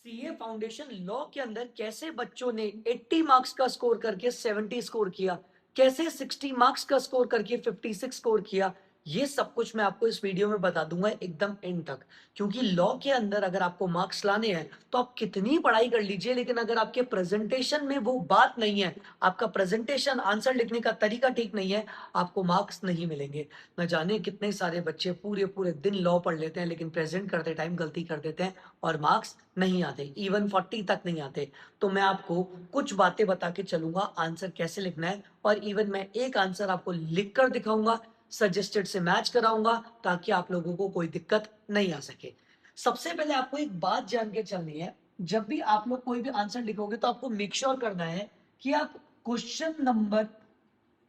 CA foundation law के अंदर कैसे बच्चों ने 80 मार्क्स का स्कोर करके 70 स्कोर किया, कैसे 60 मार्क्स का स्कोर करके 56 स्कोर किया, ये सब कुछ मैं आपको इस वीडियो में बता दूंगा एकदम एंड तक। क्योंकि लॉ के अंदर अगर आपको मार्क्स लाने हैं तो आप कितनी पढ़ाई कर लीजिए, लेकिन अगर आपके प्रेजेंटेशन में वो बात नहीं है, आपका प्रेजेंटेशन आंसर लिखने का तरीका ठीक नहीं है, आपको मार्क्स नहीं मिलेंगे। न जाने कितने सारे बच्चे पूरे पूरे दिन लॉ पढ़ लेते हैं लेकिन प्रेजेंट करते टाइम गलती कर देते हैं और मार्क्स नहीं आते, इवन 40 तक नहीं आते। तो मैं आपको कुछ बातें बता के चलूंगा आंसर कैसे लिखना है, और इवन मैं एक आंसर आपको लिख कर दिखाऊंगा, सजेस्टेड से मैच कराऊंगा, ताकि आप लोगों को कोई दिक्कत नहीं आ सके। सबसे पहले आपको एक बात जान के चलनी है, जब भी आप लोग कोई भी आंसर लिखोगे तो आपको मेक श्योर करना है कि आप क्वेश्चन नंबर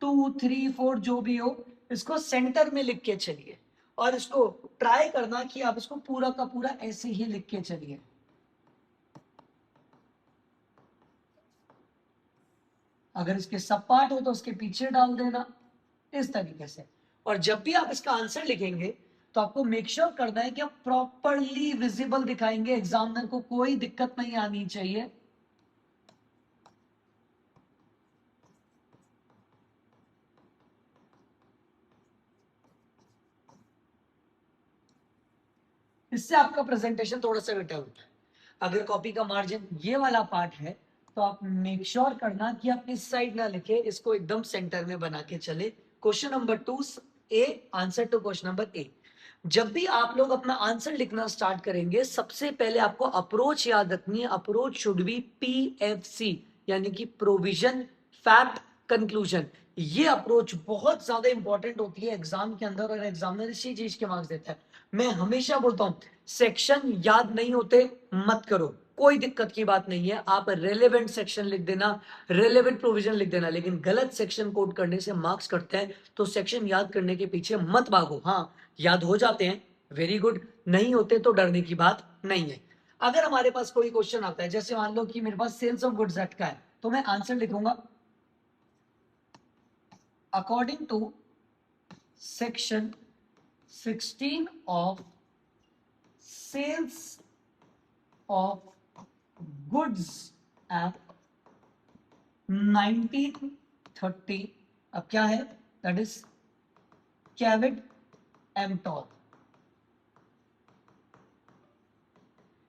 2, 3, 4 जो भी हो, इसको सेंटर में लिख के चलिए, और इसको ट्राई करना कि आप इसको पूरा का पूरा ऐसे ही लिख के चलिए। अगर इसके सब पार्ट हो तो उसके पीछे डाल देना, इस तरीके से। और जब भी आप इसका आंसर लिखेंगे तो आपको मेक श्योर करना है कि आप प्रॉपरली विजिबल दिखाएंगे, एग्जामिनर को कोई दिक्कत नहीं आनी चाहिए। इससे आपका प्रेजेंटेशन थोड़ा सा बेटर होता है। अगर कॉपी का मार्जिन ये वाला पार्ट है तो आप मेक श्योर करना कि आप इस साइड ना लिखे, इसको एकदम सेंटर में बना के चले। Question number 2 A, answer to question number A. जब भी आप लोग अपना आंसर लिखना स्टार्ट करेंगे, सबसे पहले आपको अप्रोच याद रखनी है। अप्रोच शुड बी PFC, यानी कि प्रोविजन, फैक्ट, कंक्लूजन। ये अप्रोच बहुत ज्यादा इंपॉर्टेंट होती है एग्जाम के अंदर, और एग्जामिनर इसी चीज के मार्क्स देता है। मैं हमेशा बोलता हूं, सेक्शन याद नहीं होते मत करो, कोई दिक्कत की बात नहीं है। आप रेलेवेंट सेक्शन लिख देना, रेलेवेंट प्रोविजन लिख देना, लेकिन गलत सेक्शन कोड करने से मार्क्स कटते हैं। तो सेक्शन याद करने के पीछे मत भागो। हाँ, याद हो जाते हैं, वेरी गुड, नहीं होते तो डरने की बात नहीं है। अगर हमारे पास कोई क्वेश्चन आता है, जैसे मान लो कि मेरे पास सेल्स ऑफ गुड्स एक्ट का है, तो मैं आंसर लिखूंगा according to section 16 of sales of goods act 1930। अब क्या है, दैट इज कैविट एम्पटॉल।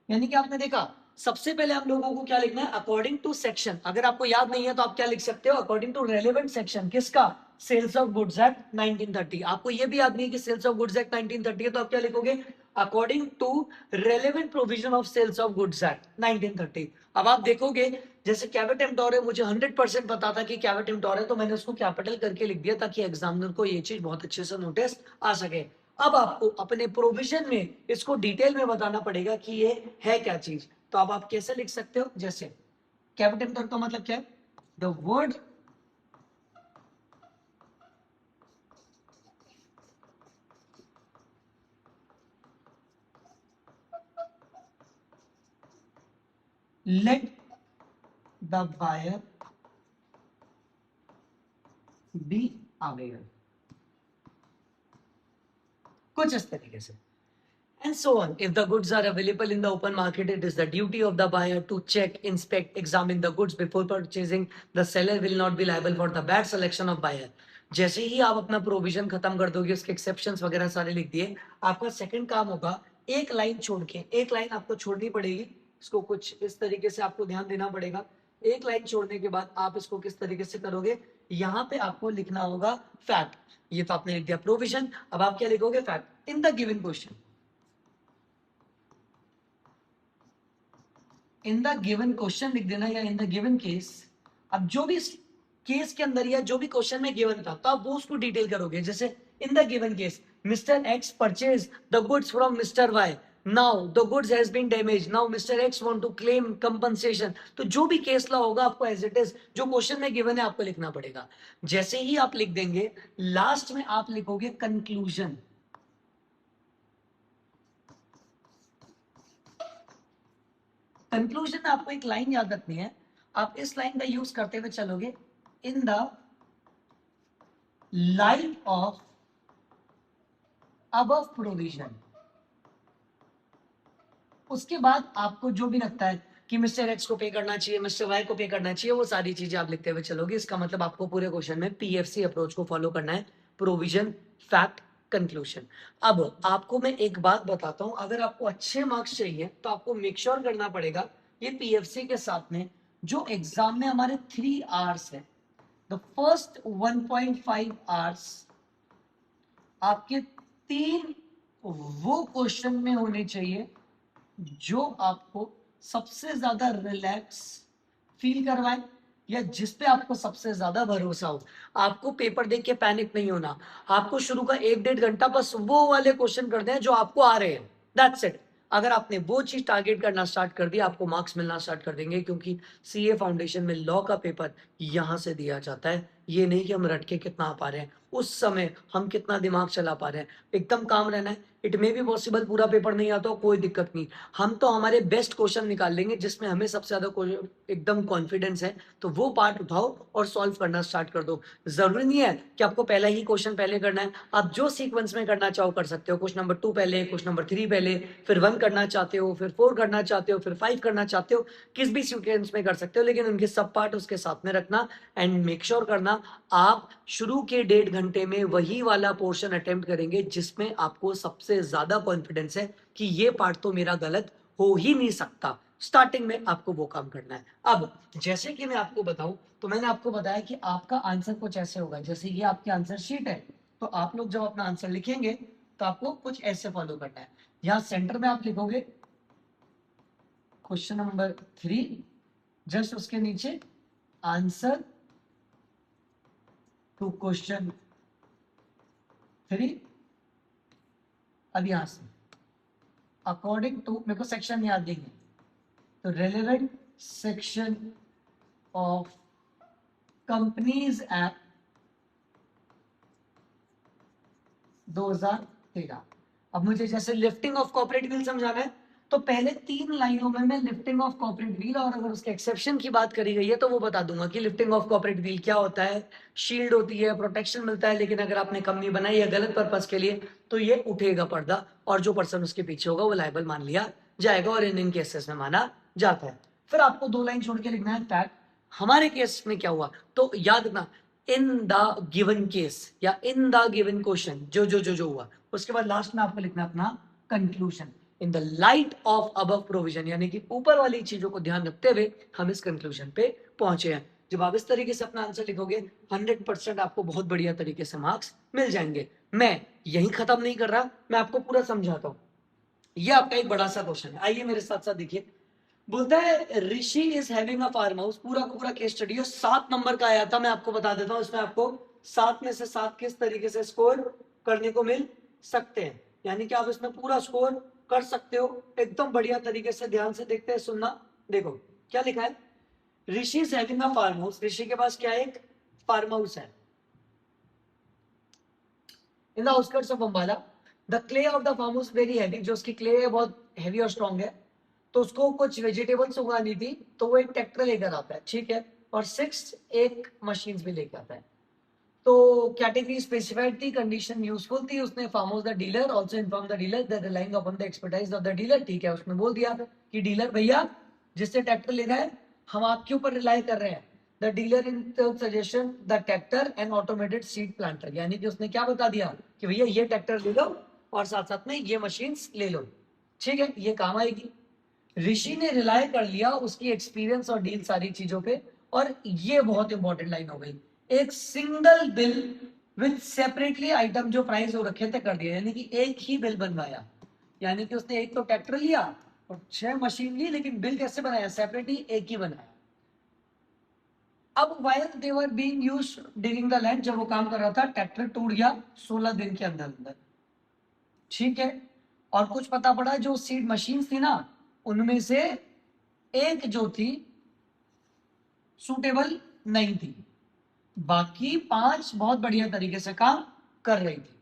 यानी कि आपने देखा, सबसे पहले हम लोगों को क्या लिखना है, अकॉर्डिंग टू सेक्शन। अगर आपको याद नहीं है तो आप क्या लिख सकते हो, अकॉर्डिंग टू रेलेवेंट सेक्शन। किसका, सेल्स ऑफ गुड्स एक्ट 1930। आपको ये भी याद नहीं है कि सेल्स ऑफ गुड्स एक्ट 1930 है, तो आप क्या लिखोगे, according to relevant provision of sales of goods act 1930। अब आप देखोगे, जैसे कैविट एम्पटॉर है, मुझे 100% पता था कि कैविट एम्पटॉर है, तो मैंने उसको कैपिटल करके लिख दिया ताकि एग्जामिनर को ये चीज बहुत अच्छे से नोटिस आ सके। अब आपको अपने प्रोविजन में इसको डिटेल में बताना पड़ेगा कि ये है क्या चीज। तो अब आप कैसे लिख सकते हो, जैसे कैपिटल एम्पटॉर का मतलब क्या है, the word let the buyer be aware, कुछ इस तरीके से। And so on. If the goods are available in the open market, it is the duty of the buyer to check, inspect, examine the goods before purchasing. The seller will not be liable for the bad selection of buyer. जैसे ही आप अपना provision खत्म कर दोगे, उसके exceptions वगैरह सारे लिख दिए, आपका सेकंड काम होगा, एक लाइन छोड़ के, एक लाइन आपको छोड़नी पड़ेगी। इसको कुछ इस तरीके से आपको ध्यान देना पड़ेगा। एक लाइन छोड़ने के बाद आप इसको किस तरीके से करोगे, यहाँ पे आपको लिखना होगा फैक्ट। ये तो आपने लिख दिया प्रोविजन, अब आप क्या लिखोगे, fact in the given question, in the given question लिख देना, या इन द गिवन केस। अब जो भी केस के अंदर या जो भी क्वेश्चन में गिवन था, तो आप वो उसको डिटेल करोगे। जैसे in the given case, mister X purchase the goods from mister Y, now the goods has been damage, now mister X want to claim compensation. तो जो भी केस ला होगा, आपको एज इट इज जो question में given है आपको लिखना पड़ेगा। जैसे ही आप लिख देंगे, लास्ट में आप लिखोगे कंक्लूजन। कंक्लूजन में आपको एक लाइन याद रखनी है, आप इस लाइन का यूज करते हुए चलोगे, in the light of above provision. उसके बाद आपको जो भी लगता है कि मिस्टर एक्स को पे करना चाहिए, मिस्टर वाई को पे करना चाहिए, वो सारी चीजें आप लिखते हुए चलोगे। इसका मतलब आपको पूरे क्वेश्चन में पीएफसी अप्रोच को फॉलो करना है, प्रोविजन, फैक्ट, कंक्लूजन। अब आपको मैं एक बात बताता हूं, अगर आपको अच्छे मार्क्स चाहिए तो आपको मेक श्योर करना पड़ेगा ये पीएफसी के साथ में जो एग्जाम में हमारे 3 आवर्स है, द फर्स्ट 1.5 आवर्स आपके 3 वो क्वेश्चन में होने चाहिए जो आपको सबसे ज्यादा रिलैक्स फील करवाए या जिस पे आपको सबसे ज्यादा भरोसा हो। आपको पेपर देख के पैनिक नहीं होना, आपको शुरू का 1-1.5 घंटा बस वो वाले क्वेश्चन करने हैं जो आपको आ रहे हैं, दैट्स इट। अगर आपने वो चीज टारगेट करना स्टार्ट कर दिया, आपको मार्क्स मिलना स्टार्ट कर देंगे, क्योंकि सीए फाउंडेशन में लॉ का पेपर यहां से दिया जाता है। ये नहीं कि हम रट के कितना आ पा रहे हैं, उस समय हम कितना दिमाग चला पा रहे हैं, एकदम काम रहना है। इट मे बी पॉसिबल पूरा पेपर नहीं आता हो, कोई दिक्कत नहीं, हम तो हमारे बेस्ट क्वेश्चन निकाल लेंगे जिसमें हमें सबसे ज्यादा एकदम कॉन्फिडेंस है, तो वो पार्ट उठाओ और सॉल्व करना स्टार्ट कर दो। जरूरी नहीं है कि आपको पहला ही क्वेश्चन पहले करना है, आप जो सीक्वेंस में करना चाहो कर सकते हो। क्वेश्चन नंबर 2 पहले, क्वेश्चन नंबर 3 पहले, फिर 1 करना चाहते हो, फिर 4 करना चाहते हो, फिर 5 करना चाहते हो, किस भी सीक्वेंस में कर सकते हो, लेकिन उनके सब पार्ट उसके साथ में रखना। एंड मेक श्योर करना आप शुरू के 1.5 घंटे में वही वाला पोर्शन अटेम्प्ट करेंगे जिसमें आपको सबसे ज्यादा कॉन्फिडेंस है कि ये पार्ट तो मेरा गलत हो ही नहीं सकता। स्टार्टिंग में आपको वो काम करना है। अब जैसे कि मैं आपको बताऊं, तो मैंने आपको बताया कि आपका आंसर कुछ ऐसे होगा, जैसे ये आपकी आंसर शीट है, तो आप लोग जब अपना आंसर लिखेंगे तो आपको कुछ ऐसे फॉलो करना है। यहां सेंटर में आप लिखोगे क्वेश्चन नंबर 3, जस्ट उसके नीचे आंसर टू क्वेश्चन 3। अब यहां से अकॉर्डिंग टू, मेरे को सेक्शन याद देंगे, तो relevant section of companies act 2013। अब मुझे जैसे लिफ्टिंग ऑफ कॉर्पोरेट व्हील समझाना है, तो पहले 3 लाइनों में मैं लिफ्टिंग ऑफ कॉर्पोरेट व्हील और अगर उसके एक्सेप्शन की बात करी गई है तो वो बता दूंगा कि लिफ्टिंग ऑफ कॉर्पोरेट व्हील क्या होता है। शील्ड होती है, प्रोटेक्शन मिलता है, लेकिन अगर आपने कंपनी बनाई है गलत पर्पज के लिए तो ये उठेगा पर्दा और जो पर्सन उसके पीछे होगा वो लायबल मान लिया जाएगा, और इन केसेस में माना जाता है। फिर आपको 2 लाइन छोड़ के लिखना है फैक्ट। हमारे केस में क्या हुआ, तो याद रखना, इन द गिवन केस या इन द गिवन क्वेश्चन, जो हुआ, उसके बाद लास्ट में आपको लिखना अपना conclusion. In the light of above provision, यानी कि ऊपर वाली चीजों को ध्यान रखते हुए हम इस कंक्लूजन पे पहुंचे हैं। जब आप इस तरीके से अपना आंसर लिखोगे 100% आपको बहुत बढ़िया तरीके से मार्क्स मिल जाएंगे। मैं यही खत्म नहीं कर रहा, मैं आपको पूरा समझाता हूं। ये आपका एक बड़ा सा क्वेश्चन है, आइए मेरे साथ साथ देखिए। बोलता है Rishi is having a farm house, पूरा का पूरा केस स्टडी है, 7 नंबर का आया था। मैं आपको बता देता हूं, इसमें आपको 7 में से 7 किस तरीके से स्कोर करने को मिल सकते हैं, यानी कि आप इसमें पूरा स्कोर कर सकते हो एकदम बढ़िया तरीके से। ध्यान से देखते हैं, सुनना। देखो क्या लिखा है, Rishi is having a farm house, Rishi के पास क्या है, एक फार्म हाउस है in the outskirts of Ambala. The clay of the farm house very heavy, जो उसकी क्ले है बहुत हैवी और स्ट्रॉन्ग है, तो उसको कुछ वेजिटेबल्स उगानी थी, तो वो एक ट्रैक्टर लेकर आता है, ठीक है, और 6 एक मशीन्स भी लेकर आता है। तो कैटेगरी स्पेसिफाइड थी, कंडीशन यूजफुल थी, उसने farm house the dealer also inform the dealer that relying upon the expertise of the dealer, ठीक है, उसने बोल दिया कि डीलर भैया जिससे ट्रैक्टर ले रहा है हम आपके ऊपर रिलाई कर रहे हैं। The dealer in suggestion the tractor and automated seed planter, यानी कि उसने क्या बता दिया कि भैया ये ट्रैक्टर ले लो और साथ साथ में ये मशीन्स ले लो, ठीक है, ये काम आएगी। ऋषि ने रिलाय कर लिया उसकी एक्सपीरियंस और डील सारी चीजों पे, और ये बहुत इंपॉर्टेंट लाइन हो गई, एक single bill with separately item जो प्राइस हो रखे थे कर दिया, यानी कि एक ही बिल बनवाया। यानी कि उसने एक तो ट्रैक्टर लिया और 6 मशीन ली, लेकिन बिल कैसे बनाया, सेपरेटली एक ही बनाया। अब while they were being used digging the land, जब वो काम कर रहा था ट्रैक्टर टूट गया 16 दिन के अंदर अंदर, ठीक है। और कुछ पता पड़ा जो सीड मशीन थी ना, उनमें से एक जो थी सूटेबल नहीं थी, बाकी 5 बहुत बढ़िया तरीके से काम कर रही थी।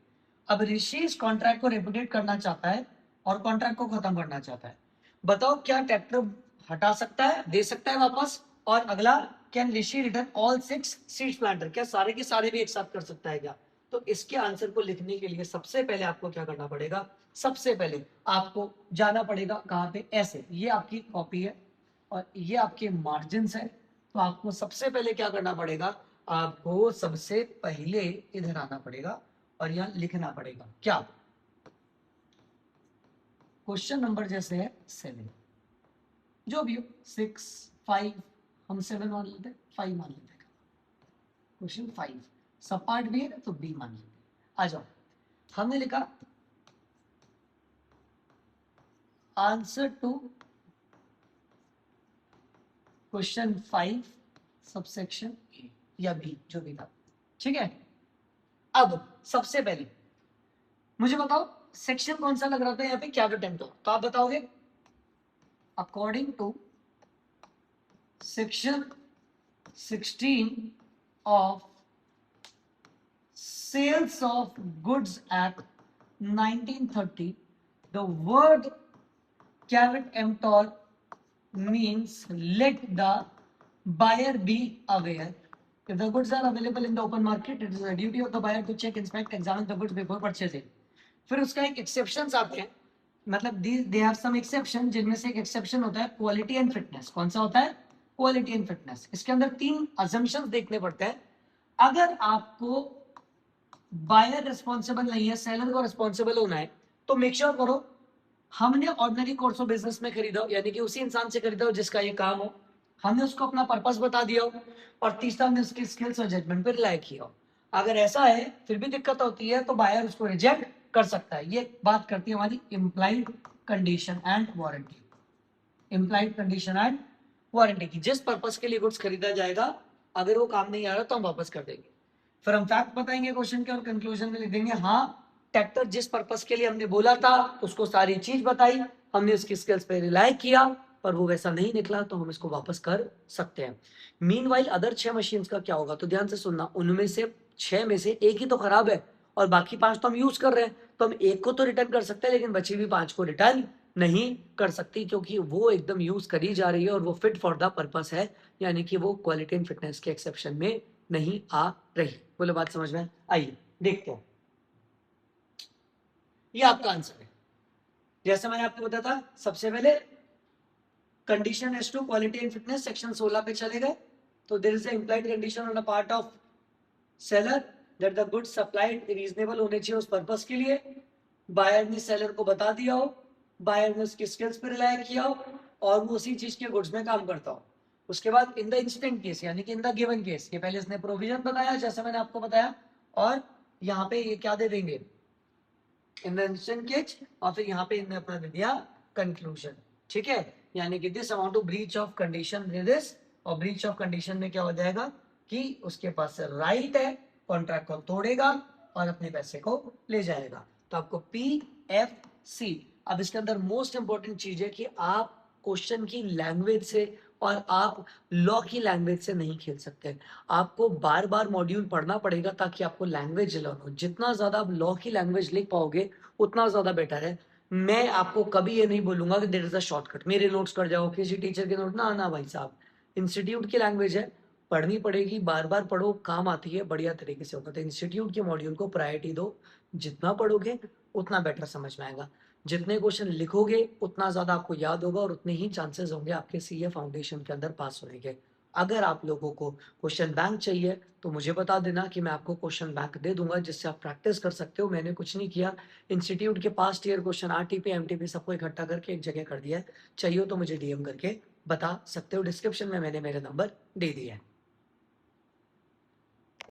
अब ऋषि इस कॉन्ट्रैक्ट को रेपुटेट करना चाहता है और कॉन्ट्रैक्ट को खत्म करना चाहता है। बताओ क्या ट्रैक्टर हटा सकता है, दे सकता है वापस? और अगला, can Rishi return all 6 seeds planter, क्या सारे के सारे भी एक साथ कर सकता है क्या? तो इसके आंसर को लिखने के लिए सबसे पहले आपको क्या करना पड़ेगा, सबसे पहले आपको जाना पड़ेगा कहाँ पे, ऐसे, ये आपकी कॉपी है और ये आपके मार्जिन है। तो आपको सबसे पहले क्या करना पड़ेगा, आपको सबसे पहले इधर आना पड़ेगा और यहाँ लिखना पड़ेगा क्या, क्वेश्चन नंबर जैसे है 7, जो भी हो 6, 5, हम 7 मान लेते हैं, 5 मान लेते हैं, क्वेश्चन 5 सब पार्ट बी है तो बी मान लेते हैं। आ जाओ, हमने लिखा आंसर टू क्वेश्चन 5 सबसेक्शन ए या बी, जो भी था, ठीक है। अब सबसे पहले मुझे बताओ सेक्शन कौन सा लग रहा था यहाँ पे, क्या अटेम्प्ट हो, तो आप बताओगे according to section 16 of Sales of Goods Act 1930, the word caveat emptor means let the buyer be aware. If the goods are available in the open market, it is the duty of the buyer to check, inspect, examine the goods before purchasing. फिर उसका एक exceptions आते हैं, मतलब they have some exception, जिनमें से एक exception होता है क्वालिटी एंड फिटनेस। कौन सा होता है, क्वालिटी एंड फिटनेस। इसके अंदर 3 अजम्पशंस देखने पड़ते हैं। अगर आपको बायर रिस्पॉन्सिबल नहीं है, सेलर को रिस्पॉन्सिबल होना है, तो मेक श्योर करो हमने ऑर्डिनरी कोर्स ऑफ बिजनेस में खरीदा हो, यानी कि उसी इंसान से खरीदा हो जिसका ये काम हो, हमने उसको अपना पर्पस बता दिया हो, और तीसरा हमने उसकी स्किल्स और जजमेंट पर रिलाई किया हो। अगर ऐसा है फिर भी दिक्कत होती है तो बायर उसको रिजेक्ट कर सकता है। ये बात करती है हमारी implied condition and warranty, implied condition and warranty की। जिस पर्पस के लिए गुड्स खरीदा जाएगा, अगर वो काम नहीं आ रहा तो हम वापस कर देंगे। फिर हम फैक्ट बताएंगे क्वेश्चन के और कंक्लूजन में लिख देंगे हाँ ट्रैक्टर जिस पर्पस के लिए हमने बोला था उसको सारी चीज बताई, हमने उसकी स्किल्स पे रिलाई किया, पर वो वैसा नहीं निकला तो हम इसको वापस कर सकते हैं। मीनवाइल अदर 6 मशीन्स का क्या होगा, तो ध्यान से सुनना, उनमें से 6 में से एक ही तो खराब है और बाकी 5 तो हम यूज कर रहे हैं, तो हम एक को तो रिटर्न कर सकते हैं लेकिन बची हुई 5 को रिटर्न नहीं कर सकती, क्योंकि वो एकदम यूज करी जा रही है और वो फिट फॉर द पर्पस है, यानी कि वो क्वालिटी एंड फिटनेस के एक्सेप्शन में नहीं आ रही। बोलो बात समझ में, आइए देखते हैं। ये आपका आंसर है। जैसे मैंने आपको बताया था, सबसे पहले condition as to quality and fitness section 16 पे चले गए, तो there is a implied condition on the part of seller that the goods supplied reasonable होने चाहिए उस पर्पस के लिए, बायर ने सेलर को बता दिया हो, बायर ने उसकी स्किल्स पर रिलाई किया हो और वो उसी चीज के गुड्स में काम करता हो। उसके बाद इन द इंसिडेंट केस यानी कि इन द गिवन केस, ये पहले इसने प्रोविजन बताया जैसे मैंने आपको बताया, और यहाँ पे ये क्या दे देंगे, इन द इंसिडेंट केस, और फिर यहाँ पे इन्हें अपना दे दिया कंक्लूजन, ठीक है। यानी कि this amount to breach of condition this, और ब्रीच ऑफ कंडीशन में क्या हो जाएगा कि उसके पास राइट है, कॉन्ट्रैक्ट को तोड़ेगा और अपने पैसे को ले जाएगा। तो आपको PFC। अब इसके अंदर मोस्ट इंपॉर्टेंट चीज है कि आप क्वेश्चन की लैंग्वेज से और आप लॉ की लैंग्वेज से नहीं खेल सकते। आपको बार बार मॉड्यूल पढ़ना पड़ेगा ताकि आपको लैंग्वेज लर्न हो। जितना ज्यादा आप लॉ की लैंग्वेज लिख पाओगे उतना ज्यादा बेटर है। मैं आपको कभी ये नहीं बोलूंगा कि देयर इज अ शॉर्टकट, मेरे नोट्स कर जाओ, किसी टीचर के नोट ना आना भाई साहब। इंस्टीट्यूट की लैंग्वेज है, पढ़नी पड़ेगी, बार बार पढ़ो, काम आती है, बढ़िया तरीके से होगा। तो इंस्टीट्यूट के मॉड्यूल को प्रायोरिटी दो, जितना पढ़ोगे उतना बेटर समझ में आएगा। जितने क्वेश्चन लिखोगे उतना ज्यादा आपको याद होगा और उतने ही चांसेस होंगे आपके सीए फाउंडेशन के अंदर पास होने के। अगर आप लोगों को क्वेश्चन बैंक चाहिए तो मुझे बता देना कि मैं आपको क्वेश्चन बैंक दे दूंगा जिससे आप प्रैक्टिस कर सकते हो। मैंने कुछ नहीं किया, इंस्टीट्यूट के past year question RTP MTP सबको इकट्ठा करके एक जगह कर दिया है। चाहिए तो मुझे DM करके बता सकते हो, डिस्क्रिप्शन में मैंने मेरे नंबर दे दिए हैं।